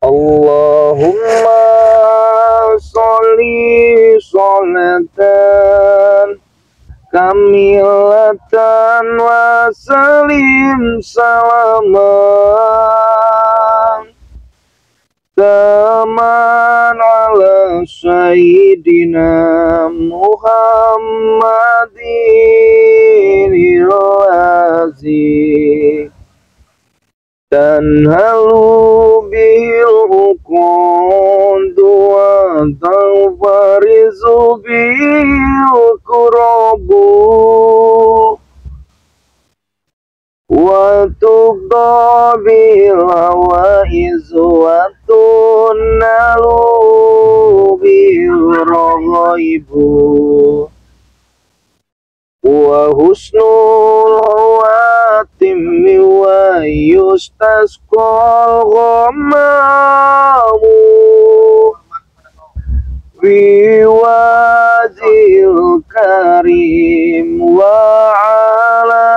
Allahumma sholli sholatan kamilatan wa salim salaman taman ala sayyidina Muhammadin ilazi tanhalu bil uqdu wa tawfarizu bil qurabu wa tuqda bil hawaizu wa tunalu bil raghaibu wa husnul hawatim wa yustasqal ghamamu bi wajil karim wa ala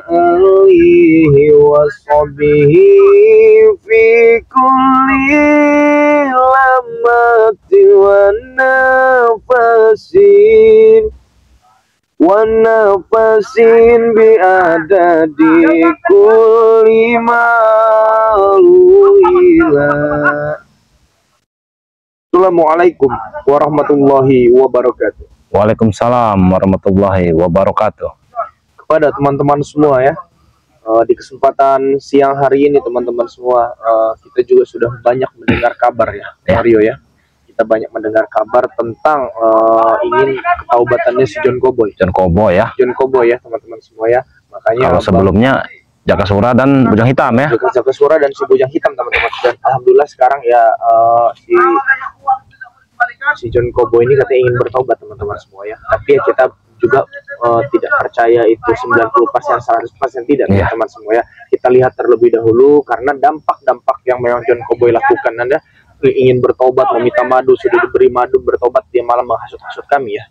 alihi wa sahbihi fi kulli lamati wa nafasin wanafasin bi adadi kulli maluila. Assalamualaikum warahmatullahi wabarakatuh. Waalaikumsalam warahmatullahi wabarakatuh. Kepada teman-teman semua ya, di kesempatan siang hari ini teman-teman semua, kita juga sudah banyak mendengar kabar ya, Mario ya. Kita banyak mendengar kabar tentang ingin ketaubatannya si John Cowboy. John Cowboy ya. John Cowboy ya teman-teman semua ya. Makanya kalau sebelumnya Jakasura dan Bujang Hitam ya. Jakasura dan si Bujang Hitam teman-teman. Dan alhamdulillah sekarang ya si John Cowboy ini katanya ingin bertobat teman-teman semua ya. Tapi ya kita juga tidak percaya itu 90% 100% tidak teman-teman semua ya. Kita lihat terlebih dahulu karena dampak-dampak yang memang John Cowboy lakukan. Anda ingin bertobat, meminta madu, sudah diberi madu, bertobat, dia malah menghasut-hasut kami ya.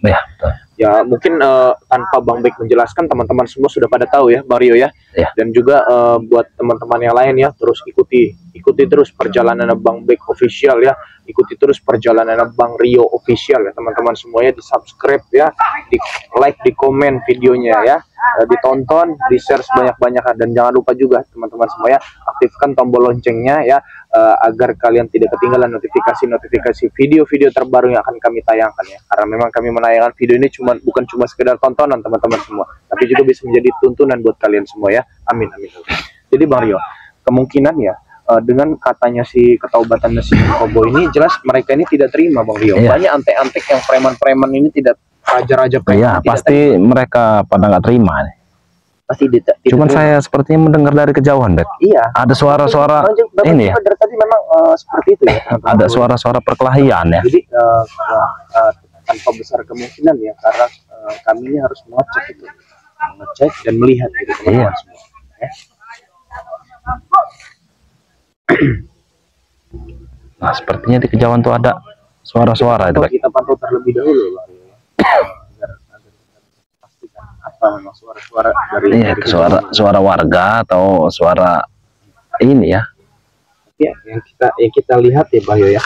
Ya mungkin tanpa Bang Bek menjelaskan, teman-teman semua sudah pada tahu ya, Mario ya. Dan juga buat teman-teman yang lain ya, terus ikuti terus perjalanan Bang Bek official ya, ikuti terus perjalanan Bang Rio official ya, teman-teman semuanya, di subscribe ya, di like, di komen videonya ya, ditonton, di share sebanyak-banyaknya, dan jangan lupa juga teman-teman semuanya aktifkan tombol loncengnya ya, agar kalian tidak ketinggalan notifikasi video-video terbaru yang akan kami tayangkan ya. Karena memang kami menayangkan video ini bukan cuma sekedar tontonan teman-teman semua, tapi juga bisa menjadi tuntunan buat kalian semua ya. Amin amin. Jadi Bang Rio, kemungkinan ya dengan katanya si ketaubatan si Cowboy ini, jelas mereka ini tidak terima Bang Rio. Banyak antek-antek yang preman-preman ini tidak, raja-raja preman pasti terima. Mereka pada nggak terima nih. Pasti tidak. Cuman saya sepertinya mendengar dari kejauhan, Bek. Iya. Ada suara-suara ini ya. Dari tadi memang seperti itu ya. Ada suara-suara perkelahian ya. Jadi tanpa besar kemungkinan ya, karena kami ini harus mengecek itu, mengecek dan melihat gitu teman-teman semua. Ya. Nah, sepertinya di kejauhan tuh ada suara-suara itu, Bek. Kita pantau terlebih dahulu, Bang. Apa memang suara-suara dari suara warga atau suara ini ya. Ya, yang kita lihat ya Bayo ya,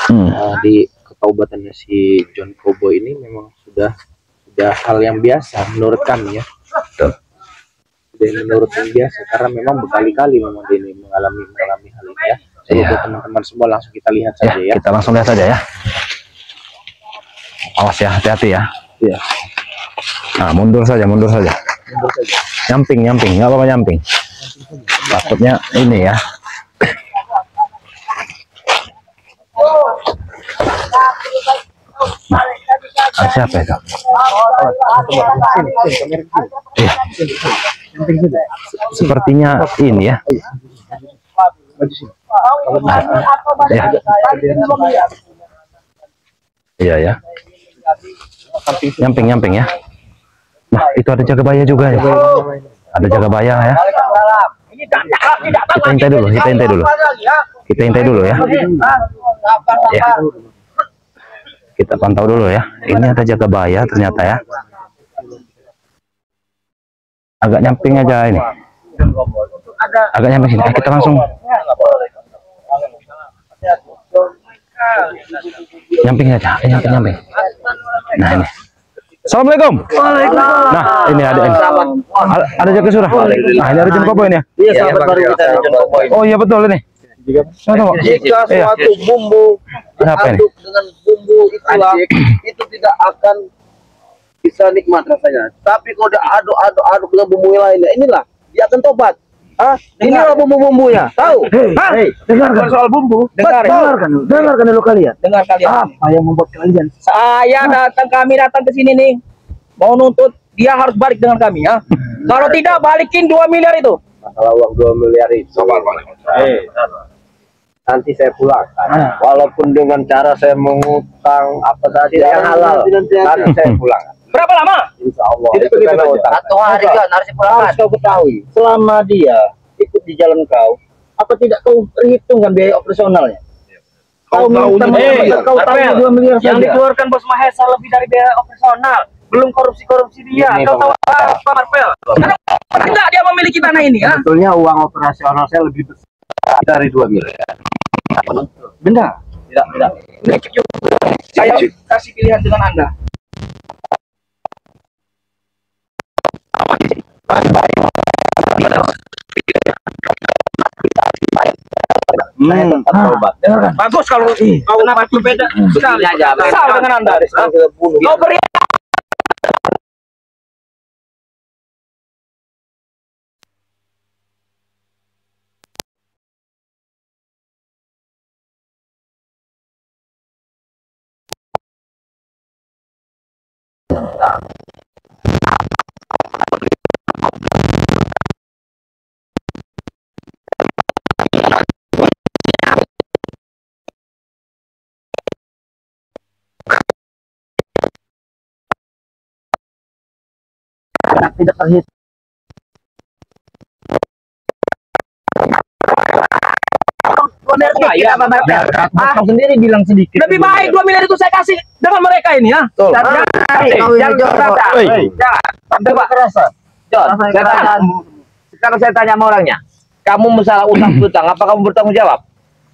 di ketaubatannya si John Cowboy ini memang sudah hal yang biasa menurut kami ya. Sudah menurut yang biasa, karena memang berkali-kali memang dia ini mengalami hal ini ya. Jadi buat teman-teman semua langsung kita lihat saja ya. Kita langsung lihat saja ya. Awas ya, hati-hati ya. Iya. Nah, mundur saja. Nyamping, nggak apa-apa nyamping. Takutnya ini ya. Nah, siapa itu? Sepertinya ini ya. Iya ya. Nyamping ya. Nah, itu ada jaga baya juga ya. Ada jaga baya ya. Kita intai dulu ya. Ya. Kita pantau dulu ya. Ini ada jaga baya ternyata ya. Agak nyamping aja ini. Agak nyamping sini. Kita langsung. Nyamping aja, nyamping. Nah ini. Assalamualaikum. Waalaikumsalam. Nah ini ada ini. Ada jaga surah. Nah ini ada John Cowboy ini ya. Iya, sahabat baru kita John Cowboy. Oh iya betul ini. Jika suatu bumbu diaduk dengan bumbu itulah, itu tidak akan bisa nikmat rasanya. Tapi kalau diaduk dengan bumbu yang lainnya, inilah dia akan tobat. Inilah bumbu-bumbunya. Tahu? Dengarkan soal bumbu. Dengarkan dulu kalian. Dengar kalian. Apa yang membuat kalian? Kami datang ke sini nih mau nuntut dia harus balik dengan kami ya. Kalau tidak balikin 2 miliar itu. Masalah uang 2 miliar itu. Nanti saya pulangkan. Walaupun dengan cara saya mengutang apa saja yang halal, nanti saya pulang. Berapa lama? Insya Allah. Tidak begitu saja. 1 hari kan harus dipulangkan. Harus kau ketahui, selama dia ikut di jalan kau, apa tidak kau perhitungkan biaya operasionalnya? Kau tahu 2 miliar saja. Yang dikeluarkan Bos Mahesa lebih dari biaya operasional. Belum korupsi dia. Kau tahu apa, Marvel? Tidak dia memiliki tanah ini ya? Sebetulnya uang operasional saya lebih besar dari 2 miliar. Benar. Tidak. Saya kasih pilihan dengan Anda. Bagus kalau kau berbeda sekali dengan Anda. Kau beri tidak terhitung. Kau sendiri bilang sedikit. Lebih baik 2 miliar itu saya kasih dengan mereka ini ya. Sekarang saya tanya sama orangnya. Kamu masalah utang-utang, apa kamu bertanggung jawab?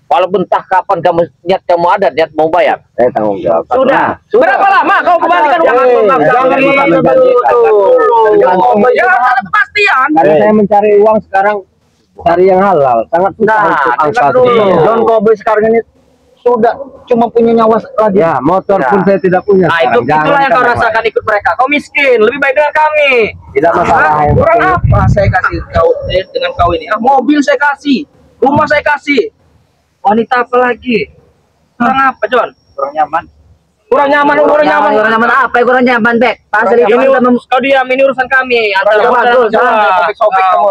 Walaupun entah kapan niat kamu ada, niat mau bayar. Saya tanggung jawab. Sudah. Berapa lama kau kembalikan uang? Jangan ada kepastian. Karena saya mencari uang sekarang, cari yang halal. Sangat susah untuk angkat. John Cowboy sekarang ini sudah cuma punya nyawa lagi. Ya, motor pun saya tidak punya. Nah, itulah yang kau rasakan ikut mereka. Kau miskin, lebih baik dengan kami. Tidak masalah. Kurang apa saya kasih kau dengan kau ini? Mobil saya kasih, rumah saya kasih. Wanita apa lagi? Kurang apa, John? Kurang nyaman. Kurang nyaman apa? Kurang nyaman, Bek. Pasal ini kau diam, ini urusan kami. Antara bagus. Sobek kamu.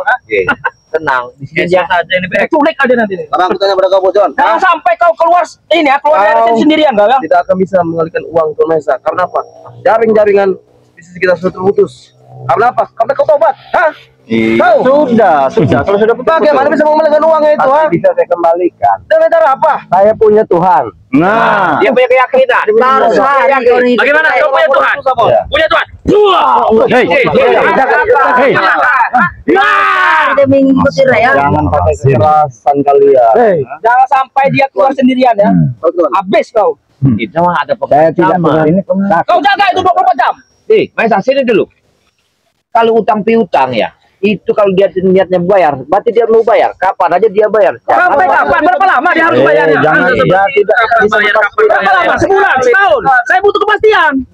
Tenang, di sini dia saja ini Bek. Culik aja nanti. Sekarang aku tanya pada kau, John. Jangan sampai kau keluar ini ya, keluar dari sini sendirian, enggak? Tidak akan bisa mengalihkan uang ke Mesa. Karena apa? Jaring-jaringan bisnis kita sudah terputus. Karena apa? Karena kau tobat. Hah? Sudah. Kalau sudah putus, bagaimana bisa mengembalikan uangnya itu? Bisa saya kembalikan. Dengan cara apa? Saya punya Tuhan. Nah, dia punya keyakinan. Bagaimana kau punya Tuhan? Punya Tuhan. Jangan pakai kekerasan kalian. Jangan sampai dia keluar sendirian ya. Habis kau. Itu mah ada Saya tidak ini. Kau jaga itu 24 jam. Masa sini dulu. Kalau utang piutang ya, itu kalau dia niatnya bayar, berarti dia mau bayar. Kapan aja dia bayar. Sampai kapan? Berapa lama dia harus bayarnya? Berapa lama? Sebulan, setahun. Saya butuh kepastian.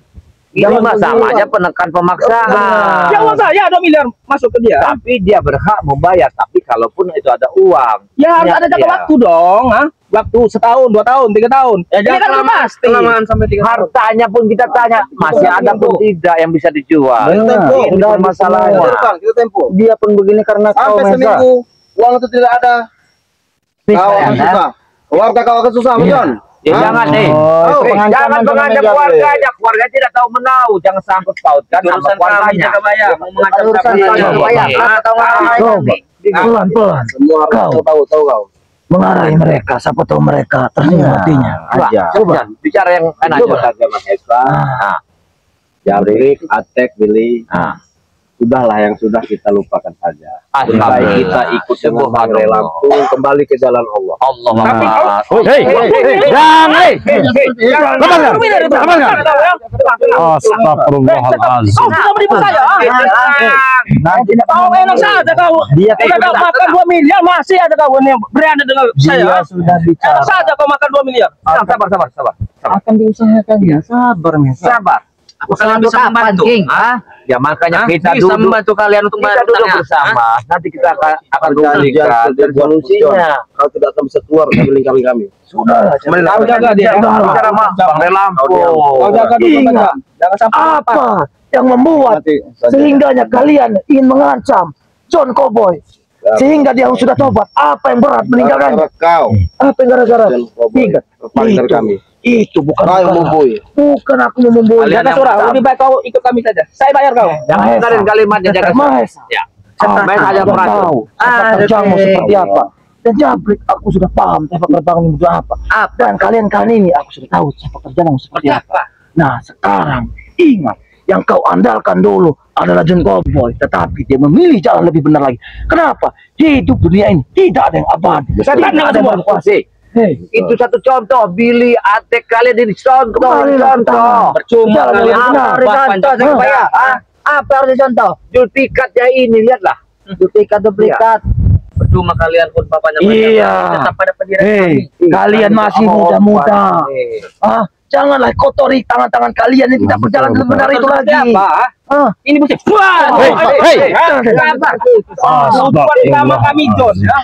Ini mah sama aja penekan pemaksaan. Ya uang saya 2 miliar masuk ke dia. Tapi dia berhak membayar. Tapi kalaupun itu ada uang, ya harus ada jangka waktu dong. Waktu setahun, 2 tahun, 3 tahun. Ya jangan pasti. Kelamaan sampai 3 tahun. Hartanya pun kita tanya, masih ada pun tidak yang bisa dijual. Sudah masalahnya. Kita tempo. Dia pun begini karena kau sampai seminggu uang itu tidak ada. Kau akan susah. Keluarga kau akan susah, John. Ya jangan jangan mengancam keluarganya. Keluarga tidak tahu menahu, jangan sangkut pautkan sama keluarganya. Urusan bayar. Pelan-pelan. Semua harus tahu kau. Mengarahi mereka, siapa tahu mereka tersinggung hatinya. Coba bicara yang enak aja. Mas Eka. Jabrik, Atek, Billy. Sudahlah, yang sudah kita lupakan saja. Lebih baik Alhamdulillah. kita ikut dengan Bang Rey Lampung kembali ke jalan Allah. Allah. Hei, jangan, hei. Lepaskan. Lepaskan. Astagfirullahaladzim. Sudah menipu saya. Nanti Kau enak saja kau. Dia Udah kau makan 2 miliar masih ada kau ini berani dengan dia saya. sudah bicara. Enak saja kau makan 2 miliar. Sabar. Akan diusahakan ya. Sabar, Sabar. Aku Kalian bisa membantu. Ya makanya kita Bisa duduk membantu kalian untuk kita duduk bersama. Nanti kita akan buktikan solusinya. Kau tidak akan bisa keluar dari lingkaran kami. Sudah. Kau jaga dia. Bicara sama Bang Rey Lampung. Kau jaga dulu saja. Jangan sampai Apa yang membuat sehingganya kalian ingin mengancam John Cowboy sehingga dia sudah tobat? Apa yang berat meninggalkan? Kau Apa yang gara-gara? Ingat, partner kami. itu bukan Kau yang memboy. bukan aku yang memboy. Jaga surah. Lebih baik kau ikut kami saja. Saya bayar kau. Jangan dengerin kalimatnya, jaga Mahesa. Ya. Aku Main aja sudah meracun. tahu sepak terjangmu seperti apa. Dan Jabrik aku sudah paham sepak terjangmu itu apa. Dan kalian ini aku sudah tahu sepak terjangmu seperti apa. Nah sekarang ingat, yang kau andalkan dulu adalah John Cowboy, tetapi dia memilih jalan lebih benar lagi. Kenapa? Hidup dunia ini tidak ada yang abadi. Tidak ada yang berkuasa. Hei, Itu satu contoh. Billy atek kalian ini contoh. Percuma Jalan kalian. yang benar. Panjang Supaya Apa harus dicontoh? Julpikatnya ini lihatlah. Duplikat. Percuma kalian pun bapaknya Iya. tetap pada pendirian hei, kami. kalian masih muda-muda. Janganlah kotori tangan-tangan kalian yang tidak berjalan dengan benar itu lagi. Ini mesti. Wah. Hei. Tujuan utama kami John ya.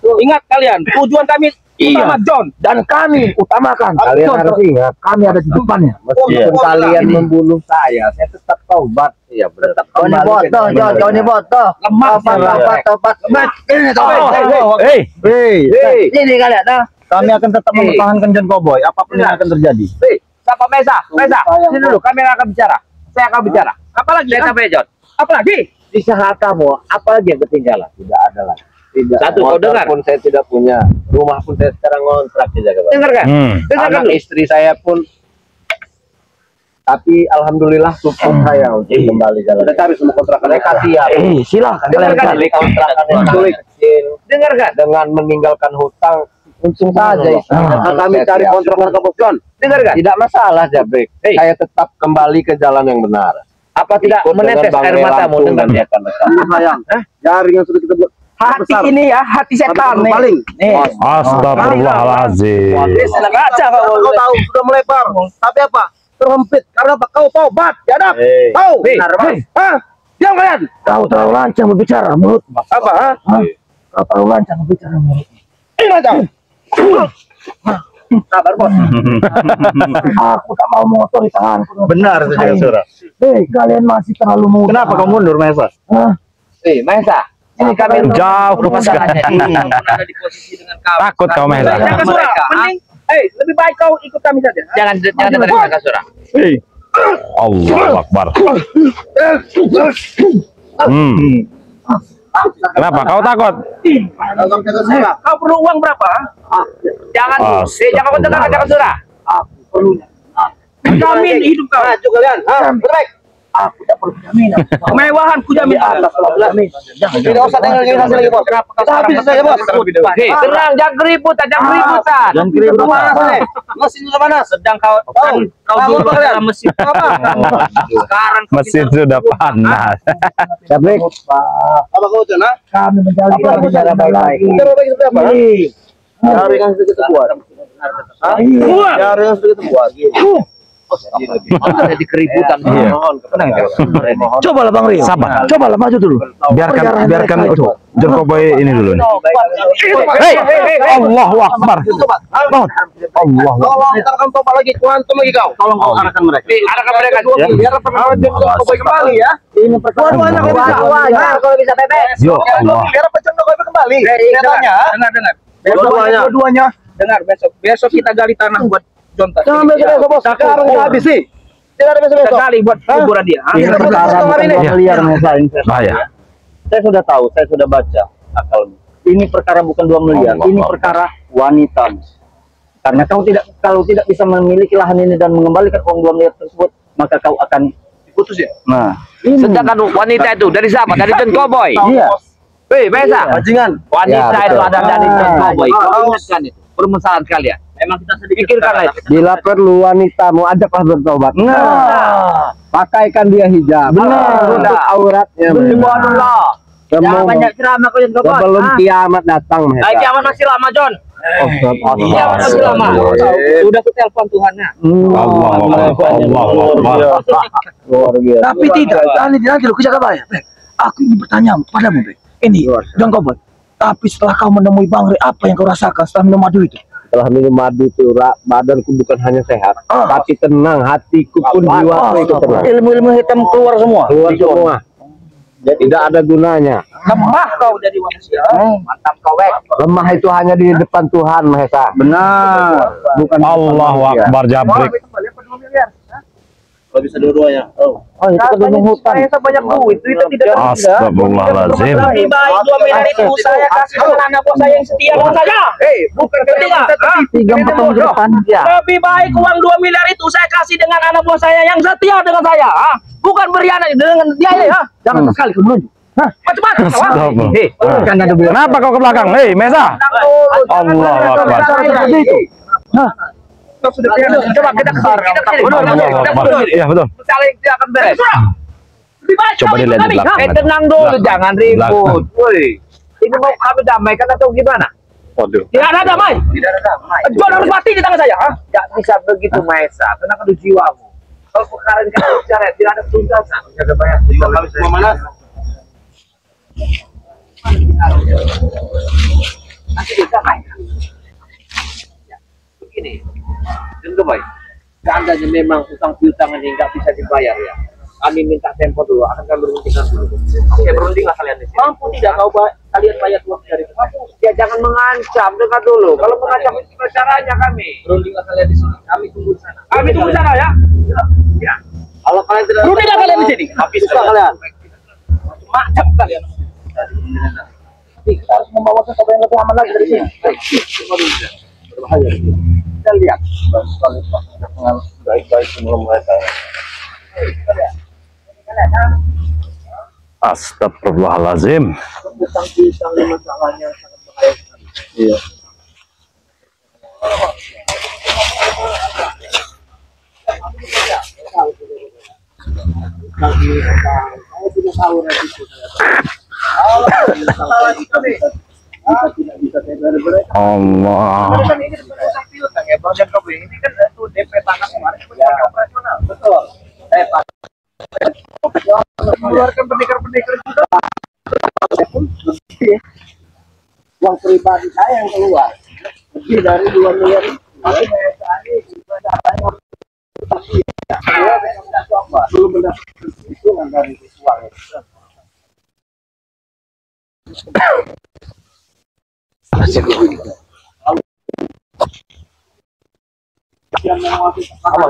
Ingat kalian, tujuan kami utama John. Dan kami utamakan. Kalian John, harus ingat, kami ada di depannya. meskipun kalian membunuh saya tetap taubat. Iya, tetap Kau ini bodoh, John. Kau ini bodoh. Lemah. Tobat. Ini Hei, Ini kalian. kami akan tetap mempertahankan John Cowboy apapun yang akan terjadi. Siapa Mesa? Sini dulu, kami akan bicara. Saya akan bicara. Apalagi? Saya sampai John. Apalagi? Di saat kamu, apalagi yang ketinggalan? Tidak ada lagi. Tidak. Satu, kau Motor dengar? pun saya tidak punya. Rumah pun saya sekarang ngontrak di Jakarta. Dengar kan? Dengarkan Anak dulu. istri saya pun. Tapi alhamdulillah cukup saya untuk kembali jalan. Kita cari semua kontrakan. Mereka siap. silakan kalian Dengarkan. cari. Kontrakan yang sulit kecil Dengarkan. dengan meninggalkan hutang. Untung saja istri. Nah, kami cari kontrakan ke Bos John. Dengarkan. Tidak masalah Jabrik. Hei. Saya tetap kembali ke jalan yang benar. Apa tidak Ikut menetes dengan Bang air Rey matamu Lampung dengan dan dia? sayang. Jaring yang sudah kita buat. Hati ini ya, hati setan nih. Paling. Nih. Astagfirullahaladzim. Senang aja kau. Kau tahu sudah melebar. Tapi apa? Terhempit karena apa? Kau tobat. Jadap. Tahu? Hah? Diam kalian. Kau terlalu lancang berbicara mulut. Apa? Kau terlalu lancang berbicara mulut. Ini aja. Sabar bos. Aku tak mau motor di tanganku. Benar Hai. saudara. Hei, kalian masih terlalu muda. Kenapa kau mundur, Mesa? Hah? Mesa. Ini kami Jauh pemandangannya. Ada di posisi dengan kau. Takut kau, Mesa. Jaga surah. Mending, lebih baik kau ikut kami saja. Jangan dengar jaga surah. Allahu Akbar. Kenapa? Kau takut? Kau perlu uang berapa? Jangan kau dengar jaga surah. Jamin hidup kau. Maju kalian. Baik. Aku tak perlu jaminan. Kemewahan ku jamin. Tidak usah dengar lagi, Bos. Kenapa kau Kita habis saja, Bos. Tenang, jangan keributan, jangan keributan. Jangan keributan. Mesin sudah panas. Sedang kau dulu adalah mesin. Sekarang kau Mesin sudah panas. Jabrik. Apa kau John? Kami menjalani Cara baik-baik. Cara baik seperti apa? Jaring yang sudah kita buat. Jaring yang sudah kita buat. Ada di keributan. Cobalah Bang Rio. Sabar. Cobalah maju dulu. Biarkan itu. John Cowboy ini dulu. Hei, Allahu Akbar. Bangun. Allah. Tolong ntarkan topak lagi, kuantum lagi kau. Tolong kau arahkan mereka. Arahkan mereka. Biar Jokowi kembali ya. Ini dua-duanya kalau bisa. Kalau bisa bebek. Yo Allah. Biar Jokowi kembali. Nyatanya. dengar. Dua-duanya. Dengar besok kita gali tanah buat Jonta. Jangan besok bos. Sekarang kita habis sih. Tidak ada besok. Kita gali buat hiburan dia. Ini perkara miliar Bahaya. Saya sudah tahu, saya sudah baca akalnya. Ini perkara bukan 2 miliar, ini perkara wanita. Karena kalau tidak bisa memiliki lahan ini dan mengembalikan uang 2 miliar tersebut, maka kau akan Putusin. Nah, Sedangkan wanita itu dari siapa? Dari John Cowboy. iya. Wih, Mesa. Bajingan. Wanita Ya, itu betul. ada dari John Cowboy. Ah. Kau ingatkan itu permasalahan kalian. Emang kita sedikit Pikirkanlah itu. Bila perlu wanitamu ajaklah bertobat. Nah, Pakaikan dia hijab. Benar. Untuk auratnya. Subhanallah. jangan banyak ceramah kau yang kau Sebelum kiamat datang, Nah, kiamat masih lama, John. Kiamat masih lama. Sudah ku telepon Tuhannya. Allah Luar biasa. Tapi tidak, nanti lo kejaga bayar. Aku ingin bertanya padamu, Bek. Ini, jangan kau buat. Tapi setelah kau menemui Bang Re, apa yang kau rasakan setelah minum madu itu? Setelah minum madu itu, badanku bukan hanya sehat, tapi tenang, hatiku pun jiwaku ikut tenang. Ilmu-ilmu hitam keluar semua. Keluar semua. Jadi tidak ada gunanya. Lemah kau jadi manusia. Mantap kau, Bek. Lemah itu hanya di depan Tuhan Maha Esa. Benar. Bukan di depan Allahu manusia. Akbar jabrik. Kalau bisa dua-duanya. Oh. Oh, itu kedua hutan. Saya sebanyak duit itu tidak Astagfirullahaladzim. lebih baik 2 miliar itu saya kasih dengan anak buah saya yang setia dengan saya. Bukan ketiga. 3-4 tahun ke depan. Ya. Lebih baik uang 2 miliar itu saya kasih dengan anak buah saya yang setia dengan saya. Bukan berkhianat dengan dia ya. Jangan sekali kau menunjuk. Macam-macam. Astagfirullah. Kenapa kau ke belakang? Hei, Mesa. Allah Akbar. Coba kita kesini. Allah Akbar. Iya, betul. Saling dia akan beres. Coba dilihat di belakang. Tenang dulu, Belakang. jangan ribut. Woi, ini mau kami damaikan atau gimana? Waduh. Tidak ada damai. Tidak ada damai. John harus mati di tangan saya. Tidak bisa begitu, Maesa. Tenangkan dulu jiwamu. Kalau perkara ini kan bicara, tidak ada tuntutan. Jaga banyak. Habis semua mana? Nanti dia damai. Begini, dengar baik. Seandainya memang utang piutang ini nggak bisa dibayar ya, kami minta tempo dulu, akan kami berhentikan dulu. Oke, berhentilah kalian di sini. Mampu tidak kau kalian bayar uang dari itu? Mampu. Ya jangan mengancam, dengar dulu. Kalau mengancam itu caranya kami. Berundinglah kalian di sini. Kami tunggu di sana. Kami tunggu sana ya. Ya. Kalau kalian tidak Berundinglah kalian di sini. habis kalian. Macam kalian. Kita harus membawa sesuatu yang lebih aman lagi dari sini. Berbahaya. Kita lihat. Baik-baik sebelum mereka. Astagfirullahaladzim. Utang-piutang ini masalahnya sangat bahaya sekali. Iya. Saya tidak tahu resiko saya. Tidak bisa saya beres-beres. Allah. Kan ini utang piutang ya, Bang Jakob. Ini kan itu DP tanah kemarin pakai operasional. Betul. Keluarkan pendekar-pendekar juga. Uang pribadi saya yang keluar lebih dari 2 miliar. Tapi belum mendapat hitungan dari uang.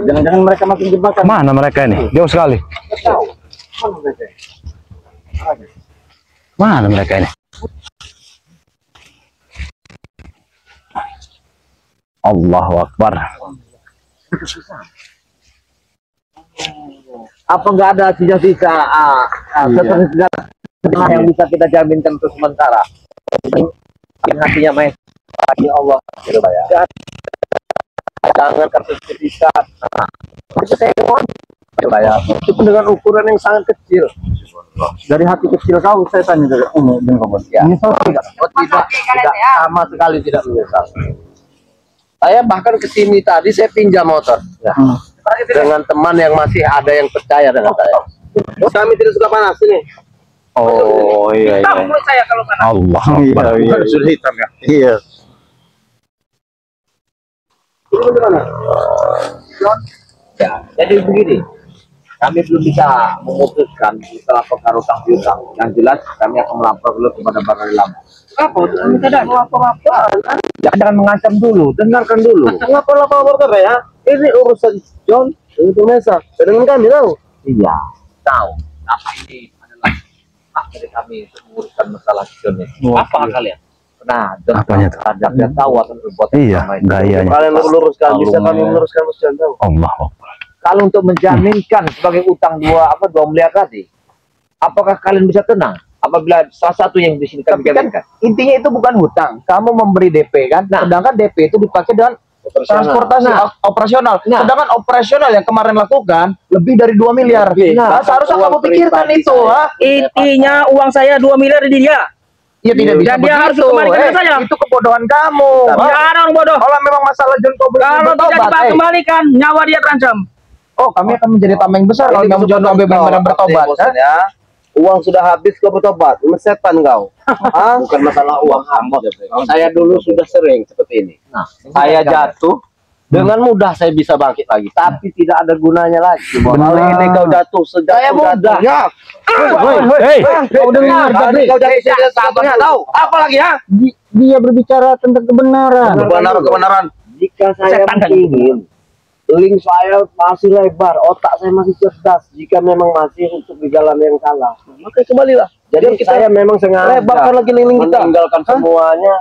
Jangan-jangan mereka makin jebakan. Mana mereka ini? Jauh sekali. Mana mereka ini? Allahu Akbar. Apa nggak ada sisa-sisa sisa yang bisa kita jaminkan untuk sementara? Yang hatinya Maha Esa, ya Allah, ya. Jangan kasih sisa. Itu saya mohon. Ya, itu pun dengan ukuran yang sangat kecil. Dari hati kecil kau, saya tanya dari ini dengan kamu. Ya. Menyesal tidak? Oh, tidak sama sekali tidak menyesal. Saya bahkan kesini tadi saya pinjam motor ya. Dengan teman yang masih ada yang percaya dengan saya. Kami tidak suka panas ini. Oh iya Tahu iya. menurut saya kalau mana. Allah Akbar. Sudah hitam ya. Iya. Ini bagaimana? Ya, jadi begini, kami belum bisa memutuskan setelah perkara utang piutang. Yang jelas kami akan melapor dulu kepada Bang Rilam. Apa? Tidak melapor-lapor. Jangan mengancam dulu, dengarkan dulu. Lapor-lapor ya. Ini urusan John, itu Mesa. Dengan kami tahu. Iya, tahu. Tapi ini adalah hak dari kami untuk menguruskan masalah John ini. Apa kalian? Nah, John Apanya tuh? dia tahu akan berbuat Iya, sama itu. gayanya. Kalian luruskan, bisa kami meluruskan Mas John tahu. Allahu Akbar. kalau untuk menjaminkan sebagai utang 2 miliar tadi, apakah kalian bisa tenang apabila salah satu yang di sini kami jaminkan? Intinya itu bukan hutang. Kamu memberi DP kan, sedangkan DP itu dipakai dengan transportasi operasional. Sedangkan operasional yang kemarin lakukan lebih dari 2 miliar. Seharusnya kamu pikirkan itu, Intinya uang saya 2 miliar di dia. Ya tidak bisa Dan dia harus begitu. kembalikan ke saya. Itu kebodohan kamu. Tidak ada orang bodoh. Kalau memang masalah John Kobe Kalau tidak kembalikan, nyawa dia terancam. oh kami akan menjadi tameng besar kalau memang John Kobe benar-benar bertobat. Ya. Uang sudah habis kau bertobat, setan kau. Bukan masalah uang hamba. Saya dulu sudah sering seperti ini. Saya jatuh, dengan mudah saya bisa bangkit lagi, tapi tidak ada gunanya lagi. Kali ini kau jatuh, saya mudah. Ya. Kau dengar, Kau jatuh satunya tahu? Apa lagi ya? dia berbicara tentang kebenaran. Kebenaran. Jika saya ingin, link saya masih lebar, otak saya masih cerdas. Jika memang masih untuk di jalan yang salah, maka kembalilah. Jadi saya memang sengaja lebarkan lagi link kita, meninggalkan semuanya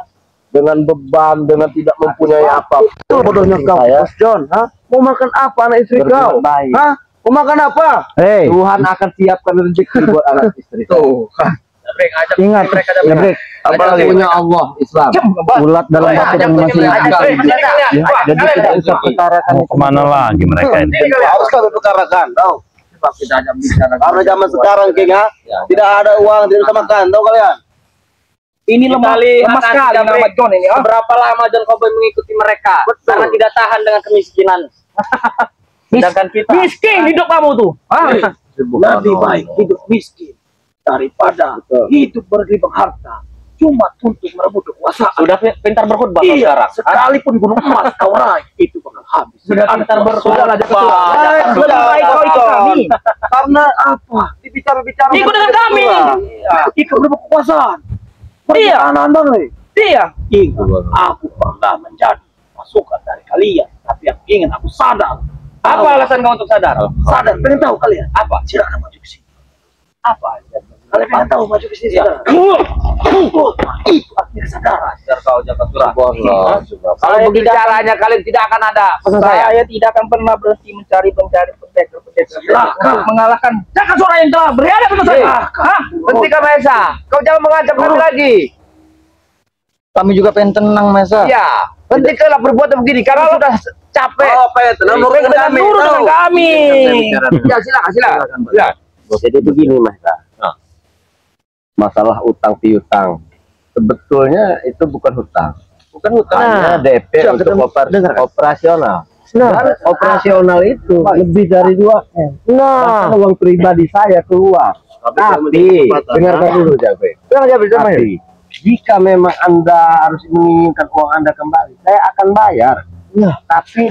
dengan beban, dengan tidak mempunyai apa. Bodohnya kau, Mas John. Mau makan apa anak istri kau? Mau makan apa? Tuhan akan siapkan rezeki buat anak istri. Tuh. Ingat, Apalagi punya Allah Islam. ulat dalam batu masing-masing. Jadi tidak usah perkarakan. Mau kemana lagi mereka ini? Harus kami perkarakan, tahu? Karena zaman sekarang, King, tidak ada uang, tidak bisa makan, tahu kalian? Ini lemas sekali nama John ini. Berapa lama John Kobe mengikuti mereka? Karena tidak tahan dengan kemiskinan. Sedangkan kita Miskin hidup kamu tuh. lebih baik hidup miskin daripada hidup berlimpah harta cuma untuk merebut kekuasaan. Sudah pintar berkhutbah sekarang. Sekalipun gunung emas kau raih, itu bakal habis. Sudah pintar berkhutbah. Sudah baik kau ikut kami. Karena apa? Bicara-bicara. Ikut dengan kami. Ikut berebut kekuasaan. Iya. Anda nih. Iya. Ingat, aku pernah menjadi pasukan dari kalian, tapi yang ingin aku sadar. Apa alasan kau untuk sadar? Sadar, pengen tahu kalian? Apa? Silakan maju ke sini. Apa? Kalian pengen tahu maju ke sini? Itu artinya kesadaran. Biar kau jaga surah. Kalau begitu caranya kalian tidak akan ada pesan saya. Saya tidak akan pernah berhenti mencari pendekar untuk mengalahkan Jaka Sura yang telah berada dengan saya. Hentikan Maesa. Kau jangan mengancam kami lagi. Kami juga pengen tenang, Mesa. Ya, hentikanlah berbuat begini. Kami sudah capek. Apa ya? Tenang, nurut dengan kami. Ya, silakan. Jadi begini, Mas. Masalah utang piutang. Sebetulnya itu bukan hutang. Hanya DP untuk operasional. Dan operasional itu lebih dari 2 M. Nah, uang pribadi saya keluar. Tapi dengarkan dulu, Jabe. Tapi jika memang Anda harus menginginkan uang Anda kembali, saya akan bayar. Tapi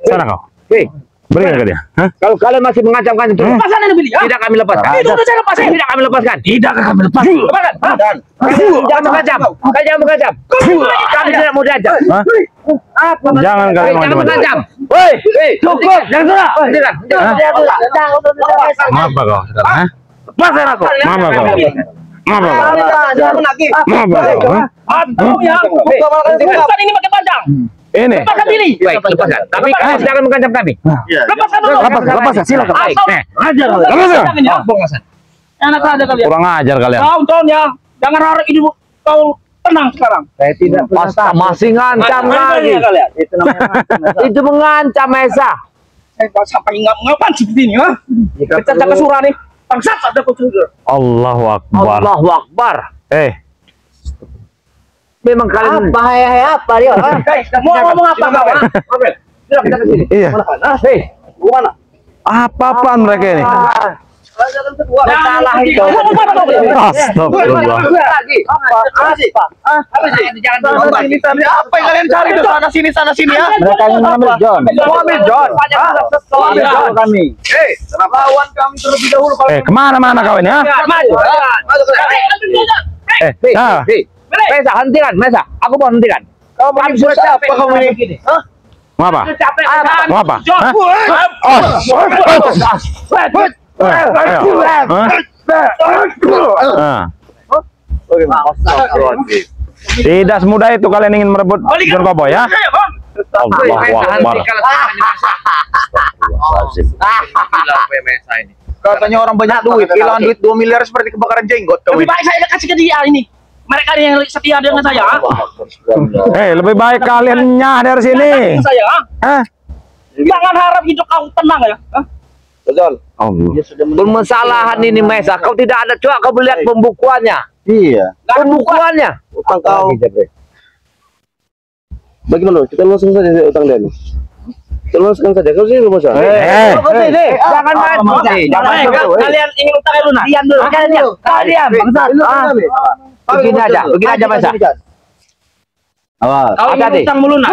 Sana kau. Berikan ke dia. kalau kalian masih mengancamkan itu, tidak kami lepaskan. Tidak kami lepaskan. Jangan mengancam. Kalian jangan mengancam. Kami tidak mau diancam. Jangan kalian mengancam. Woi, cukup. Jangan sudah. Maaf kau sekarang. Lepaskan aku. Maaf kau. Bukan ini pakai panjang. Ini. Lepaskan diri. Baik, lepaskan. Tapi kalian jangan mengancam kami. Lepaskan dulu. Lepaskan, silakan. Lepaskan. Enak aja kalian. Kurang ajar kalian. Kau John ya. Jangan harap hidup kau tenang sekarang. Saya tidak masih ngancam lagi. Itu mengancam Mesa. Saya sampai ngapain seperti ini, ha? Kita Jaka Sura nih. Bangsat ada kau sudah. Allahu Akbar. Allahu Akbar. Memang kalian Apa dia? Mau ngomong apa kau? Sudah kita ke sini. Iya. Gimana? Apa-apaan mereka ini? Salah itu. Astagfirullah. Apa yang kalian cari di sana sini ya? Mereka ingin mengambil John. Ambil John. Kami. Lawan kami terlebih dahulu. Kemana-mana kau ini, ha? Mesa, hentikan, Mesa. Aku mau hentikan. Kami sudah capek kamu ini. Mau apa? Capek. Mau apa? Tidak semudah itu kalian ingin merebut John Cowboy ya. Allahu Akbar. Katanya orang banyak duit, kehilangan duit 2 miliar seperti kebakaran jenggot. Lebih baik saya kasih ke dia ini. Mereka yang setia dengan saya. Lebih baik kalian nyah dari sini. Saya. Jangan harap hidup kau tenang ya. Betul. Permasalahan ini Mesa, kau tidak ada, coba kau lihat pembukuannya. Iya. Pembukuannya. Utang kau. Bagaimana? Kita langsung saja utang dia. Kita langsung saja. Kau sini rumah saya. Jangan maju. Kalian ingin utang lunas? Diam dulu. Kalian. Begini aja Mesa. Awas. Kau ingin utang melunas?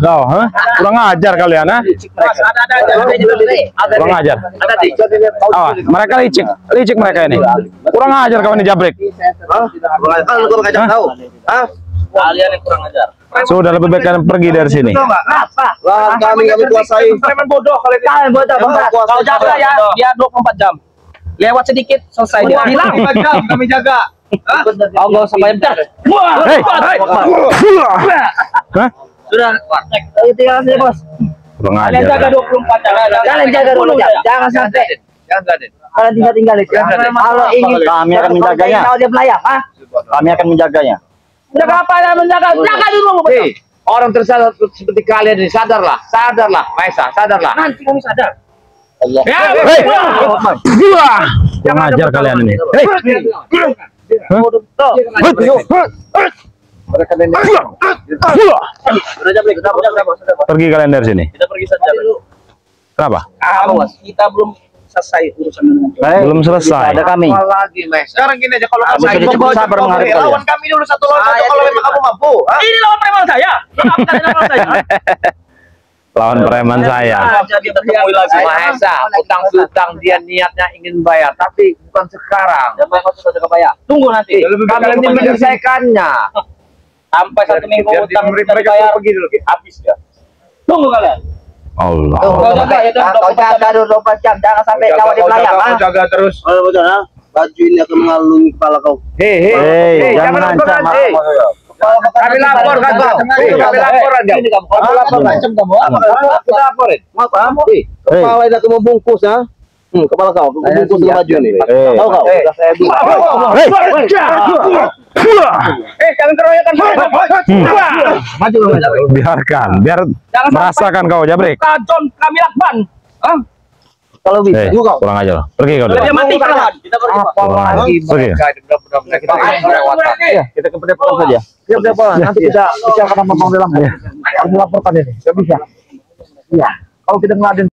Kau, kurang ajar kalian, kurang ajar. Mereka licik mereka ini. Kurang ajar kawan ini Jabrik. Kalian yang kurang ajar. Sudah lebih baik kalian pergi dari sini. Lahan kami kuasai. Preman bodoh kalian bodoh. Kau jaga ya, dia 24 jam. Lewat sedikit selesai dia. Hilang 4 jam kami jaga. Kau enggak usah bayar bentar. Sudah. Ayo tinggal saja, Bos. Kurang Kalian jaga ajar. 24 jam. Kalian jaga 24 jam. Jangan sampai. Kalian tinggal kalau ingin Kami akan menjaganya. Kalau dia melayang, Kami akan menjaganya. Jaga apa yang menjaga? Jaga dulu. Orang tersesat seperti kalian ini, sadarlah, Maesa, sadarlah. Nanti kami sadar. Kurang ajar kalian ini. Pergi kalian dari sini. Kita pergi saja. Kenapa? Kita belum selesai urusan dengan Belum selesai. Ada kami. Lagi Maesa. sekarang gini aja, kalau Kamu sudah cukup sabar menghadapi kalian. lawan kami dulu 1 lawan 1 kalau memang kamu mampu. Ini lawan preman saya. Lawan preman saya. Jadi bertemu lagi. Maesa, utang piutang dia niatnya ingin bayar, tapi bukan sekarang. Tunggu nanti. Kami ini menyelesaikannya. Sampai 1 minggu utang kita bayar pergi dulu. Habis ya. Tunggu kalian. Allah. Kau jaga dulu 24 jam, jangan sampai nyawa di melayang. Jaga terus. Baju ini akan mengalungi kepala kau. Hei, jangan ancam. Kami lapor kan kau. Kami lapor aja. Kamu lapor macam kamu. Kita laporin. Kepala ini akan membungkus ya. Kepala kau membungkus dengan baju ini. Tahu kau? Jangan keroyokan. Maju. Biarkan, biar merasakan kau Jabrik. John kami lakban. Kalau bisa. Kurang ajar. Pergi kau dulu. Dia mati perlahan. Kita pergi. Pergi. Kita ke pendepokan saja. Nanti kita akan membangun dalam. Melaporkan ini. Bisa. Iya. Kalau kita ngeladen